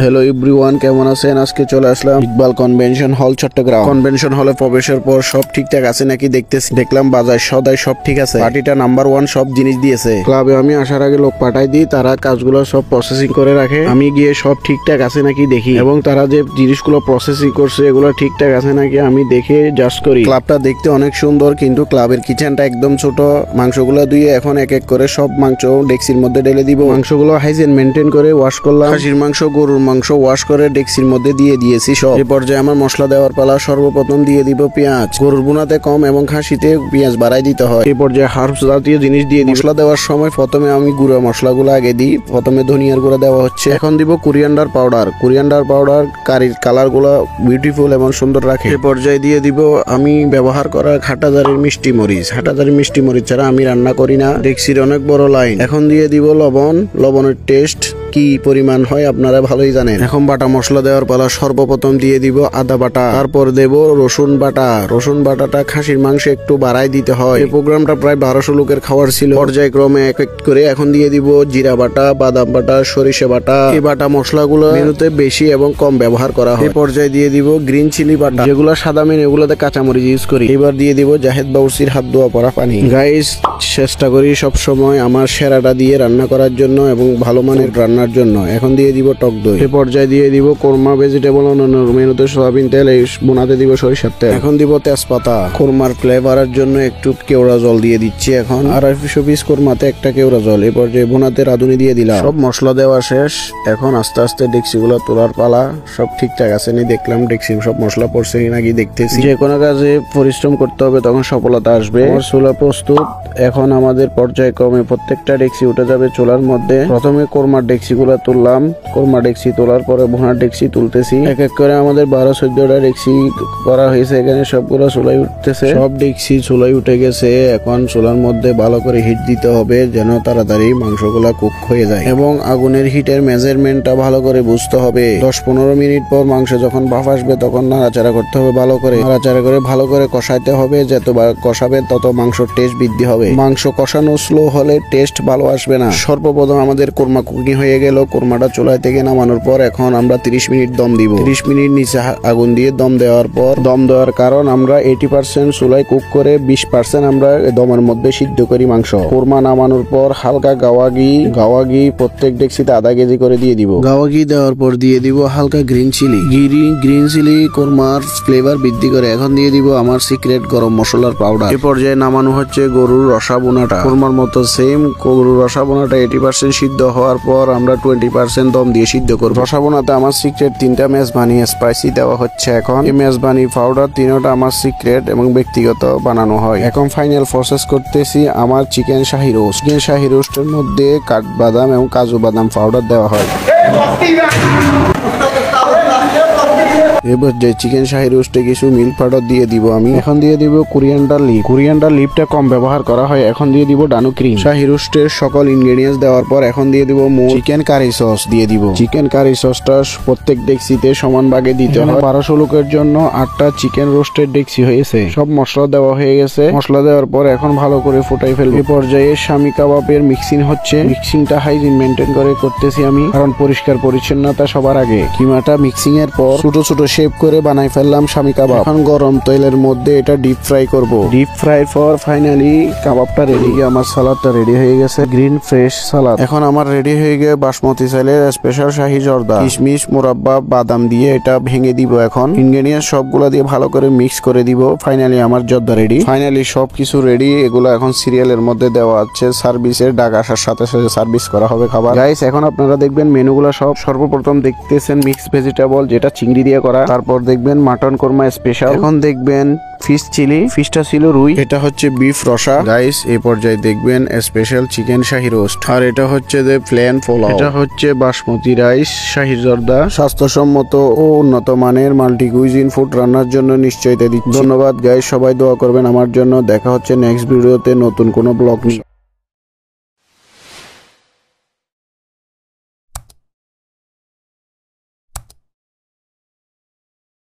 Hello everyone, কেমন আছেন? আজকে চলে আসলাম Iqbal convention hall Chittagong. Convention হলে প্রবেশের পর সব ঠিকঠাক আছে নাকি দেখতেছি। দেখলাম বাজার সদাই সব ঠিক আছে, পার্টিটা নাম্বার 1 সব জিনিস দিয়েছে। ক্লাবে আমি আসার আগে লোক পাঠাই দিই, তারা কাজগুলো সব প্রসেসিং করে রাখে। আমি গিয়ে সব ঠিকঠাক আছে নাকি দেখি, এবং তারা যে জিনিসগুলো প্রসেসিং করছে এগুলো ঠিকঠাক আছে নাকি আমি দেখে জাজ করি। ক্লাবটা দেখতে অনেক সুন্দর, কিন্তু ক্লাবের কিচেনটা একদম ছোট। মাংসগুলো ধুয়ে এখন এক এক করে সব মাংস ডেক্সির মধ্যে ঢেলে দিব। মাংসগুলো হাইজেন মেনটেন করে ওয়াশ করলাম। খাসির মাংস, গরুর মাংস ওয়াশ করে ডেক্সির মধ্যে দিয়ে দিয়েছি সব। এই পর্যায়ে আমার মশলা দেওয়ার পালা। সর্বপ্রথম দিয়ে দিব পেঁয়াজ। গরুর বুনাতে কম এবং খাসিতে পেঁয়াজ বাড়াই দিতে হয়। এই পর্যায়ে হার্বস জাতীয় জিনিস দিয়ে মশলা দেওয়ার সময় প্রথমে আমি গুঁড়া মশলাগুলো আগে দিই। প্রথমে ধনিয়ার গুঁড়া দেওয়া হচ্ছে, এখন দিব কোরিয়ান্ডার পাউডার। কোরিয়ান্ডার পাউডার কারির কালার গুলো বিউটিফুল এবং সুন্দর রাখে। এই পর্যায়ে দিয়ে দিব আমি ব্যবহার করা হাটাজারির মিষ্টি মরিচ। হাটাজারির মিষ্টি মরিচ ছাড়া আমি রান্না করি না। ডেক্সির অনেক বড় লাইন। এখন দিয়ে দিব লবণ। লবণের টেস্ট কি পরিমাণ হয় আপনারা ভালোই জানেন। এখন বাটা মশলা দেওয়ার পালা। সর্বপ্রথম দিয়ে দিব আদা বাটা, তারপর দেব রসুন বাটা। রসুন বাটাটা খাসির মাংসে একটু বাড়াই দিতে হয়। এই প্রোগ্রামটা প্রায় 1200 লোকের খাওয়ার ছিল। পর্যায়ক্রমে এক এক করে এখন দিয়ে দিব জিরা বাটা, বাদাম বাটা, সরিষা বাটা। এই বাটা মশলাগুলো মেনুতে বেশি এবং কম ব্যবহার করা হয়। এই পর্যায়ে দিয়ে দিব গ্রিন চিলি বাটা, যেগুলো সাদা মেনু এগুলোতে কাঁচামরিচ ইউজ করি। এবার দিয়ে দিব জাহেদ বাউসির হাত ধোয়া পড়া পানি। গাইস, চেষ্টা করি সব সময় আমার সেরাটা দিয়ে রান্না করার জন্য এবং ভালো মানের রান্নার জন্য। এখন দিয়ে দিব টক দই। এই পর্যায়ে দিয়ে দিব কোরমা ভেজিটেবল, অন্যান্য মেনুতে সয়াবিন তেল, এই বোনাতে দিব সরিষার তেল। এখন দিব তেজপাতা। কোরমার ফ্লেভারের জন্য একটু কেওড়া জল দিয়ে দিচ্ছি। এখন 250 পিস কোরমাতে একটা কেওড়া জল। এই পর্যায়ে বোনাতে রাঁধুনি দিয়ে দিলাম। সব মশলা দেওয়া শেষ। এখন আস্তে আস্তে ডেক্সিগুলো তোলার পালা। সব ঠিকঠাক আছে নি দেখলাম। ডেক্সি সব মশলা পড়ছে নাকি দেখতেছি। যে কোনো কাজে পরিশ্রম করতে হবে, তখন সফলতা আসবে। আমার চুলা প্রস্তুত। এখন আমাদের পর্যায়ক্রমে প্রত্যেকটা ডেক্সি উঠে যাবে চুলার মধ্যে। প্রথমে কোরমার ডেক্সি গুলা তুললাম। কোরমা ডেক্সি তোলার পরে ভুনার ডেক্সি তুলতেছি। এক এক করে আমাদের 12-14টা ডেক্সি করা হয়েছে। এখানে সবগুলো চুলাই উঠতেছে। সব ডেক্সি চুলাই উঠে গেছে। এখন চুলার মধ্যে ভালো করে হিট দিতে হবে, যেন তাড়াতাড়ি মাংসগুলা কুক হয়ে যায়, এবং আগুনের হিটের মেজারমেন্টটা ভালো করে বুঝতে হবে। 10-15 মিনিট পর মাংস যখন ভাপ আসবে তখন নাড়াচাড়া করতে হবে। ভালো করে নাড়াচাড়া করে ভালো করে কষাইতে হবে। যত কষাবে তত মাংসর টেস্ট বৃদ্ধি হবে। মাংস কষানো স্লো হলে টেস্ট ভালো আসবে না। সর্বপ্রথম আমাদের কোরমা কুকিং হয়ে গেল। কোরমাটা চুলাই থেকে নামানোর পর এখন আমরা 30 মিনিট দম দিব। 30 মিনিট নিচে আগুন দিয়ে দম দেওয়ার পর, দম দেওয়ার কারণ আমরা 80% চুলাই কুক করে 20% আমরা দমের মধ্যে সিদ্ধ করি মাংস। কোরমা নামানোর পর হালকা গাওয়াগি প্রত্যেক ডেক্সিতে আধা কেজি করে দিয়ে দিব। গাওয়াগি দেওয়ার পর দিয়ে দিব হালকা গ্রিন চিলি। গ্রিন চিলি কোরমার ফ্লেভার বৃদ্ধি করে। এখন দিয়ে দিব আমার সিক্রেট গরম মশলার পাউডার। এ পর্যায়ে নামানো হচ্ছে গরুর রসা বোনাটা। কোরমার মতো সেম গরুর রসা বোনাটা 80% সিদ্ধ হওয়ার পর আমরা 20% দম দিয়ে সিদ্ধ করব। রসা বোনাতে আমার সিক্রেট 3টা মেজবানি স্পাইসি দেওয়া হচ্ছে। এখন এই মেজবানি পাউডার 3টা আমার সিক্রেট এবং ব্যক্তিগত বানানো হয়। এখন ফাইনাল প্রসেস করতেছি আমার চিকেন শাহি রোস্ট। চিকেন শাহি রোস্টের মধ্যে কাঠবাদাম এবং কাজু বাদাম পাউডার দেওয়া হয়। এবার যে চিকেন শাহি রোস্টে কিছু মিল্ক পাউডার দিয়ে দিব আমি। এখন দিয়ে দিব কোরিয়ান্ডার লিভ। কোরিয়ান্ডার লিভটা কম ব্যবহার করা হয়। এখন দিয়ে দিব ডানু ক্রিম। শাহি রোস্টের সকল ইনগ্রেডিয়েন্টস দেওয়ার পর এখন দিয়ে দিব চিকেন কারি সস দিয়ে দিব। চিকেন কারি সসটা প্রত্যেক ডেক্সিতে সমান ভাগে দিতে হয়। 1200 লোকের জন্য 8টা চিকেন রোস্টের ডেক্সি হয়েছে। সব মশলা দেওয়া হয়ে গেছে। মশলা দেওয়ার পর এখন ভালো করে ফুটাই ফেলবো। এই পর্যায়ে স্বামী কাবাবের মিক্সিং হচ্ছে। মিক্সিংটা হাইজিন মেনটেন করে করতেছি আমি, কারণ পরিষ্কার পরিচ্ছন্নতা সবার আগে। কিমাটা মিক্সিং এর পর ছোট ছোট শেপ করে বানাই ফেললাম স্বামী কাবাব। এখন গরম তেলের মধ্যে এটা ডিপ ফ্রাই করব। ডিপ ফ্রাই পর ফাইনালি কাবাবটা রেডি। আমার সালাদটা রেডি হয়ে গেছে, গ্রিন ফ্রেশ সালাদ। এখন আমার রেডি হয়ে গিয়ে বাসমতি চালের স্পেশাল শাহি জর্দা, কিশমিশ, মুরাব্বা, বাদাম দিয়ে এটা ভেঙে দিব। এখন ইনগ্রেডিয়েন্টস সবগুলা দিয়ে ভালো করে মিক্স করে দিব। ফাইনালি আমার জর্দা রেডি। ফাইনালি সবকিছু রেডি। এগুলো এখন সিরিয়ালের মধ্যে দেওয়া আছে। সার্ভিসের ডাক আসার সাথে সাথে সার্ভিস করা হবে খাবার। গাইস, এখন আপনারা দেখবেন মেনুগুলো সব। সর্বপ্রথম দেখতেছেন মিক্স ভেজিটেবল, যেটা চিংড়ি দিয়ে করা। তারপর দেখবেন মাটন কোরমা স্পেশাল। এখন দেখবেন ফিশ চিলি। ফিশটা ছিল রুই। এটা হচ্ছে বিফ রসা। গাইস, এই পর্যায়ে দেখবেন স্পেশাল চিকেন শাহি রোস্ট। আর এটা হচ্ছে যে প্লেন পোলাও। এটা হচ্ছে বাসমতি রাইস, শাহি জর্দা। স্বাস্থ্যসম্মত ও উন্নত মানের মাল্টি কুইজিন ফুড রান্নার জন্য নিশ্চয়তা দিচ্ছি। ধন্যবাদ গাইস, সবাই দোয়া করবেন আমার জন্য। দেখা হচ্ছে নেক্সট ভিডিওতে নতুন কোনো ব্লগ নিয়ে।